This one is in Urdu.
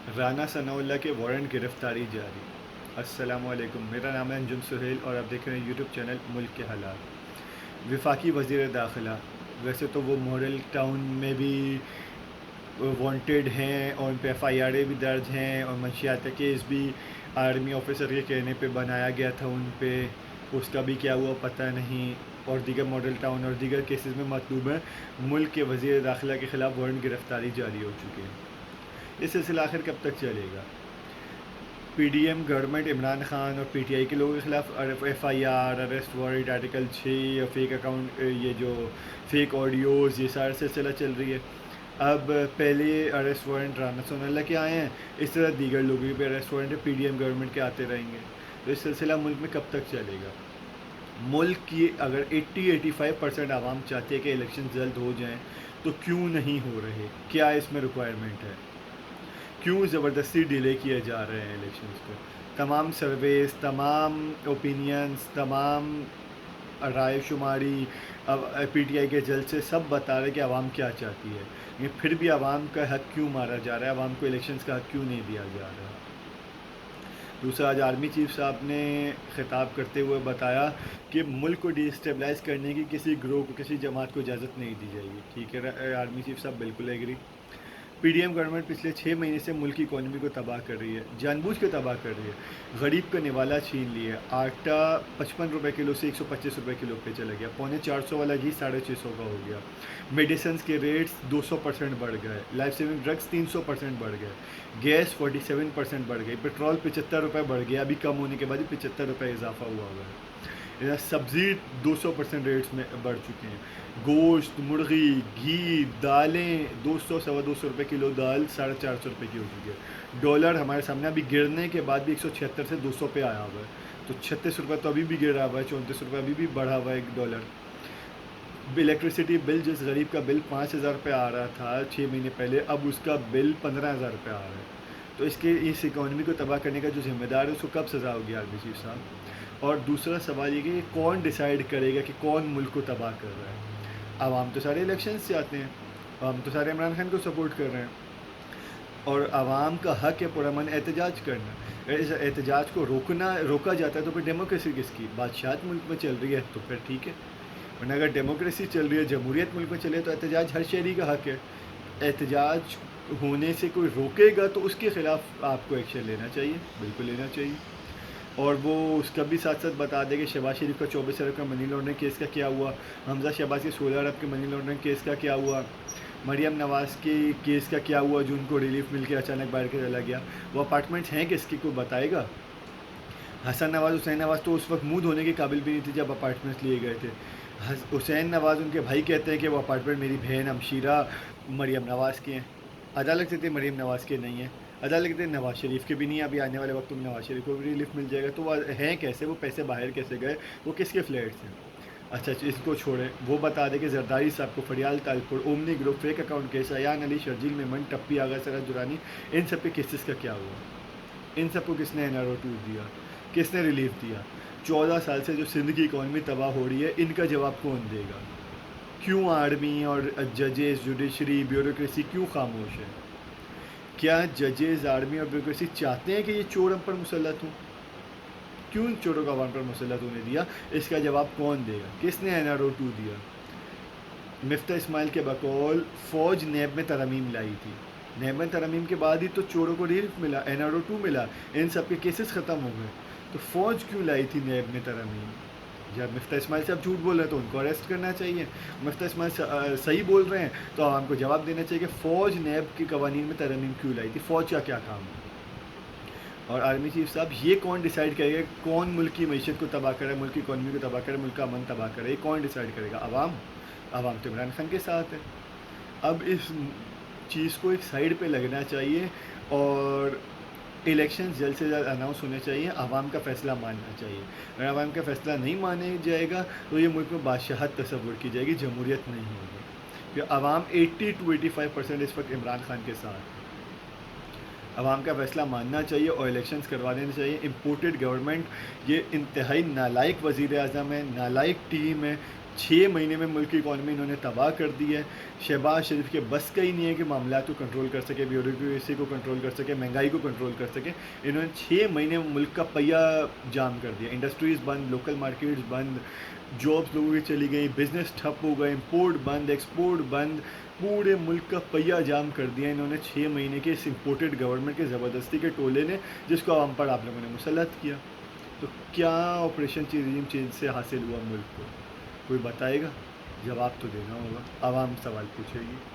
رانا ثناء اللہ کے وارنٹ گرفتاری جاری۔ السلام علیکم، میرا نام ہے انجم سہیل اور آپ دیکھ رہے ہیں یوٹیوب چینل ملک کے حالات۔ وفاقی وزیر داخلہ، ویسے تو وہ ماڈل ٹاؤن میں بھی وانٹیڈ ہیں اور ان پہ ایف آئی آریں بھی درج ہیں اور منشیات کا کیس بھی آرمی آفیسر کے کہنے پہ بنایا گیا تھا ان پہ، اس کا بھی کیا ہوا پتہ نہیں، اور دیگر ماڈل ٹاؤن اور دیگر کیسز میں مطلوب ہیں ملک کے وزیر داخلہ کے خلاف وارنٹ گرفتاری جاری ہو چکی ہے۔ یہ سلسلہ آخر کب تک چلے گا؟ P D M government Imran Khan اور پی ٹی آئی کے لوگوں کے خلاف F I R, arrest warrant, article 6 اور فیک اکاؤنٹ، یہ جو فیک آڈیوز، یہ سارا سلسلہ چل رہی ہے۔ اب پہلے arrest warrant Rana Sanaullah کے آئے ہیں، اس طرح دیگر لوگوں پہ arrest warrant P D M government کے آتے رہیں گے، تو اس سلسلہ ملک میں کب تک چلے گا؟ ملک کی اگر 80-85% عوام چاہتے ہیں کہ الیکشن جلد ہو جائیں تو کیوں نہیں ہو رہے؟ کیا اس میں ریکوائرمنٹ ہے؟ کیوں زبردستی ڈیلے کیے جا رہے ہیں الیکشنز کو؟ تمام سرویز، تمام اوپینینز، تمام رائے شماری، پی ٹی آئی کے جلسے سب بتا رہے کہ عوام کیا چاہتی ہے، لیکن پھر بھی عوام کا حق کیوں مارا جا رہا ہے؟ عوام کو الیکشنز کا حق کیوں نہیں دیا جا رہا؟ دوسرا، آج آرمی چیف صاحب نے خطاب کرتے ہوئے بتایا کہ ملک کو ڈی اسٹیبلائز کرنے کی کسی گروہ کو، کسی جماعت کو اجازت نہیں دی جائے گی۔ ٹھیک ہے آرمی چیف صاحب، بالکل agree. P D M government پچھلے 6 مہینے سے ملک کی اکانومی کو تباہ کر رہی ہے، جان بوجھ کے تباہ کر رہی ہے۔ غریب کا نوالا چھین لیا ہے، آٹا 55 روپے کلو سے 125 روپے کلو پہ چلا گیا، 450 والا گھی 650 کا ہو گیا، میڈیسنز کے ریٹس 200% بڑھ گئے، لائف سیونگ ڈرگس 300% بڑھ گئے، گیس 47% بڑھ گئی، پیٹرول 75 روپے بڑھ گیا، ابھی کم ہونے کے بعد 75 روپے اضافہ ہوا ہوا ہے۔ سبزی 200% ریٹس میں بڑھ چکے ہیں، گوشت، مرغی، گھی، دالیں 200-250 روپے کلو، دال 450 روپے کی ہو چکی ہے۔ ڈالر ہمارے سامنے ابھی گرنے کے بعد بھی 176 سے 200 پہ آیا ہوا ہے، تو 36 روپے تو ابھی بھی گرا ہوا ہے، 34 روپے ابھی بھی بڑھا ہوا ہے ایک ڈالر۔ الیکٹریسٹی بل، جس غریب کا بل 5,000 روپے آ رہا تھا 6 مہینے پہلے، اب اس کا بل 15,000 روپے آ رہا ہے۔ تو اس اکانومی کو تباہ کرنے کا جو ذمہ دار ہے اس کو کب سزا ہوگی آرمی چیف صاحب؟ اور دوسرا سوال یہ کہ کون ڈیسائیڈ کرے گا کہ کون ملک کو تباہ کر رہا ہے؟ عوام تو سارے الیکشنز سے آتے ہیں، عوام تو سارے عمران خان کو سپورٹ کر رہے ہیں، اور عوام کا حق ہے پرامن احتجاج کرنا۔ اگر اس احتجاج کو روکا جاتا ہے تو پھر ڈیموکریسی کس کی؟ بادشاہت ملک میں چل رہی ہے تو پھر ٹھیک ہے، ورنہ اگر ڈیموکریسی چل رہی ہے، جمہوریت ملک میں چلے، تو احتجاج ہر شہری کا حق ہے۔ احتجاج ہونے سے کوئی روکے گا تو اس کے خلاف آپ کو ایکشن لینا چاہیے، بالکل لینا چاہیے۔ اور وہ اس کا بھی ساتھ ساتھ بتا دے کہ شہباز شریف کا 24 ارب کا منی لانڈرنگ کیس کا کیا ہوا، حمزہ شہباز کے 16 ارب کے منی لانڈرنگ کیس کا کیا ہوا، مریم نواز کے کیس کا کیا ہوا جو ان کو ریلیف مل کے اچانک باہر کے چلا گیا، وہ اپارٹمنٹس ہیں کس کی، کوئی بتائے گا؟ حسن نواز، حسین نواز تو اس وقت منہ دھونے کے قابل بھی نہیں تھے جب اپارٹمنٹس لیے گئے تھے۔ حسین نواز ان کے بھائی کہتے ہیں کہ وہ اپارٹمنٹ میری بہن ہمشیرہ مریم نواز کے ہیں، عدالت کہتے ہیں مریم نواز کے نہیں ہیں، عدالت کہتے ہیں نواز شریف کے بھی نہیں ہیں، ابھی آنے والے وقت میں نواز شریف کو بھی ریلیف مل جائے گا، تو وہ ہیں کیسے؟ وہ پیسے باہر کیسے گئے؟ وہ کس کے فلیٹس ہیں؟ اچھا اس کو چھوڑیں، وہ بتا دے کہ زرداری صاحب کو، Faryal Talpur, Omni group, fake account case, Ayan Ali, Sharjeel Memon, Tappi Agha, Sarhad Durrani, ان سب کے کیسز کا کیا ہوا؟ ان سب کو کس نے این آر او ٹور دیا؟ کس نے ریلیف دیا؟ 14 سال سے جو سندھ کی اکانومی تباہ ہو رہی ہے، ان کا جواب کون دے گا؟ کیوں آرمی اور ججز، جوڈیشری، بیوروکریسی کیوں خاموش ہے؟ کیا ججز، آرمی اور بیوروکریسی چاہتے ہیں کہ یہ چور ہم پر مسلط ہوں؟ کیوں ان چوروں کو عوام پر مسلط ہونے دیا؟ اس کا جواب کون دے گا؟ کس نے این آر او 2 دیا؟ مفتہ اسماعیل کے بقول فوج نیب میں ترامیم لائی تھی، نیب میں ترامیم کے بعد ہی تو چوروں کو ریلیف ملا، این آر او 2 ملا، ان سب کے کیسز ختم ہو گئے، تو فوج کیوں لائی تھی نیب میں ترامیم؟ جب مفتہ اسماعیل صاحب جھوٹ بول رہے ہیں تو ان کو اریسٹ کرنا چاہیے، مفتہ اسماعیل صحیح بول رہے ہیں تو عوام کو جواب دینا چاہیے کہ فوج نیب کے قوانین میں ترامیم کیوں لائی تھی، فوج کا کیا کام ہے؟ اور آرمی چیف صاحب، یہ کون ڈیسائیڈ کرے گا کون ملک کی معیشت کو تباہ کرے، ملک کی اکانومی کو تباہ کرے، ملک کا امن تباہ کرے؟ یہ کون ڈیسائیڈ کرے گا؟ عوام؟ عوام تو عمران خان کے ساتھ ہے۔ اب اس چیز کو ایک سائیڈ پہ لگنا چاہیے اور الیکشن جلد سے جلد اناؤنس ہونے چاہیے، عوام کا فیصلہ ماننا چاہیے۔ اگر عوام کا فیصلہ نہیں مانا جائے گا تو یہ ملک میں بادشاہت تصور کی جائے گی، جمہوریت نہیں ہوگی، کہ عوام 80-85% اس وقت عمران خان کے ساتھ ہے۔ عوام کا فیصلہ ماننا چاہیے اور الیکشنز کروا دینے چاہیے۔ امپورٹڈ گورنمنٹ، یہ انتہائی نالائق وزیر اعظم ہے، نالائق ٹیم ہے، 6 مہینے میں ملک کی اکانومی انہوں نے تباہ کر دی ہے. شہباز شریف کے بس کا ہی نہیں ہے کہ معاملات کو کنٹرول کر سکے, بیوروکریسی کو کنٹرول کر سکے, مہنگائی کو کنٹرول کر سکے. انہوں نے 6 مہینے میں ملک کا پہیہ جام کر دیا. انڈسٹریز بند, لوکل مارکیٹس بند, جابس لوگوں کی چلی گئی, بزنس ٹھپ ہو گئے, امپورٹ بند, ایکسپورٹ بند, پورے ملک کا پہیہ جام کر دیا انہوں نے 6 مہینے کے اس امپورٹڈ گورنمنٹ کے زبردستی کے ٹولے نے, جس کو عوام پر آپ لوگوں نے مسلط کیا. تو کیا آپریشن رجیم چینج سے حاصل ہوا ملک کو؟ کوئی بتائے گا؟ جواب تو دینا ہوگا, عوام سوال پوچھے گی.